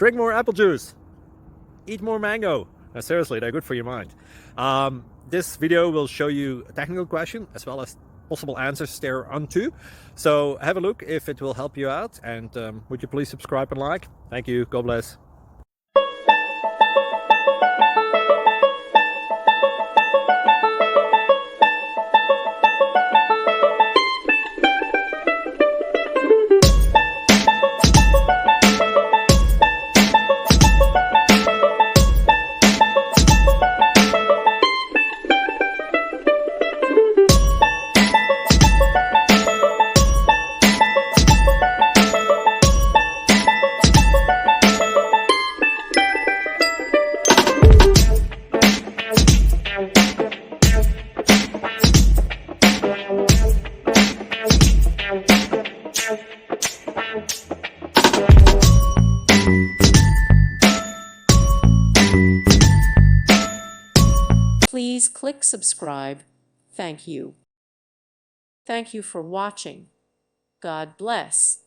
Drink more apple juice. Eat more mango. Seriously, they're good for your mind. This video will show you a technical question as well as possible answers thereunto. So have a look if it will help you out, and would you please subscribe and like? Thank you. God bless. Please click subscribe. Thank you. Thank you for watching. God bless.